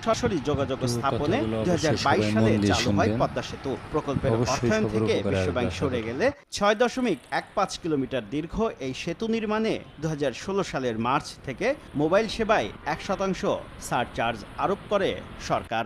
সরাসরি যোগাযোগ স্থাপনে 2022 সালে চালু হয় পদ্মা সেতু। প্রকল্পের অর্থায়ন থেকে বিশ্বব্যাংক সরে গেলে 6.15 কিলোমিটার দীর্ঘ এই সেতু নির্মাণে 2016 সালের মার্চ থেকে মোবাইল সেবায় 1% সারচার্জ আরোপ করে সরকার।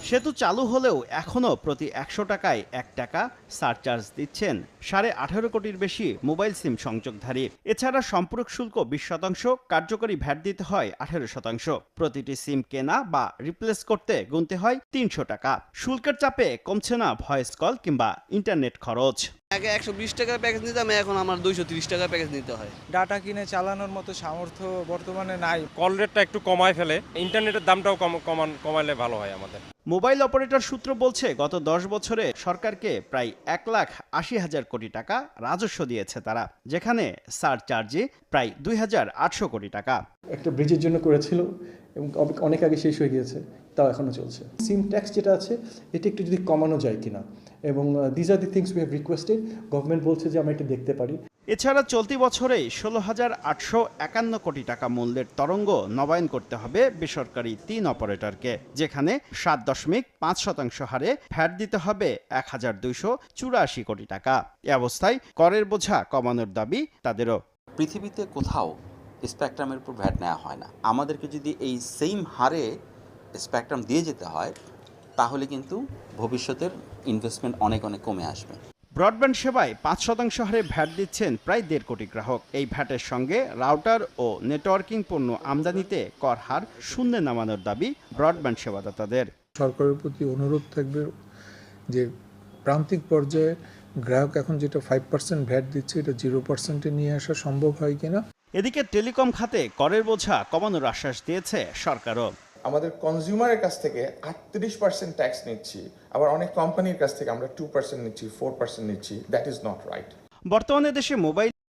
সেতু চালু হলেও এখনও প্রতি 100 টাকায় 1 টাকা সারচার্জ দিচ্ছেন 18.5 কোটির বেশি মোবাইল সিম সংযোগধারী। এছাড়া সম্পূরক শুল্ক 20%, কার্যকরী ভ্যাট দিতে হয় 18%। প্রতিটি সিম কেনা বা রিপ্লেস করতে গুনতে হয় 300 টাকা। শুল্কের চাপে কমছে না ভয়েস কল কিংবা ইন্টারনেট খরচ। আগে 120 টাকার প্যাকেজ নিতাম, এখন আমার 230 টাকার প্যাকেজ নিতে হয়। ডাটা কিনে চালানোর মতো সামর্থ্য বর্তমানে নাই। কল রেটটা একটু কমায় ফেলে, ইন্টারনেটের দামটাও কমাইলে ভালো হয় আমাদের। মোবাইল অপারেটর সূত্র বলছে, গত 10 বছরে সরকারকে প্রায় 1,80,000 কোটি টাকা রাজস্ব দিয়েছে তারা, যেখানে সারচার্জে প্রায় 2,800 কোটি টাকা। একটা ব্রিজের জন্য করেছিল এবং অনেক আগে শেষ হয়ে গিয়েছে, তাও এখনও চলছে। সিম ট্যাক্স যেটা আছে এটা একটু যদি কমানো যায় কিনা, এবং these are the things we have requested. Government বলছে যে আমরা এটা দেখতে পারি। এছাড়া চলতি বছরে 16,851 কোটি টাকা মূল্যের তরঙ্গ নবায়ন করতে হবে বেসরকারি 3 অপারেটরকে, যেখানে 7.5% হারে ভ্যাট দিতে হবে 1,284 কোটি টাকা। এ অবস্থায় করের বোঝা কমানোর দাবি তাদেরও। পৃথিবীতে কোথাও স্পেকট্রামের উপর ভ্যাট নেওয়া হয় না। আমাদেরকে যদি এই সেম হারে স্পেকট্রাম দিয়ে যেতে হয়, তাহলে কিন্তু ভবিষ্যতের ইনভেস্টমেন্ট অনেক কমে আসবে। ব্রডব্যান্ড সেবায় 5% হারে ভ্যাট দিচ্ছেন প্রায় 1.5 কোটি গ্রাহক। এই ভ্যাটের সঙ্গে রাউটার ও নেটওয়ার্কিং পণ্য আমদানিতে কর হার শূন্যে নামানোর দাবি ব্রডব্যান্ড সেবাদাতাদের। সরকারের প্রতি অনুরোধ থাকবে যে প্রান্তিক পর্যায়ে গ্রাহক এখন যেটা 5% ভ্যাট দিচ্ছে, এটা 0%-এ নিয়ে আসা সম্ভব হয় কিনা। এদিকে টেলিকম খাতে করের বোঝা কমানোর আশ্বাস দিয়েছে সরকারও। আমাদের কনজিউমারের কাছ থেকে 38% ট্যাক্স নিচ্ছি, আবার অনেক কোম্পানির কাছ থেকে আমরা 2% নিচ্ছি, 4% নিচ্ছি। That is not right. বর্তমানে দেশে মোবাইল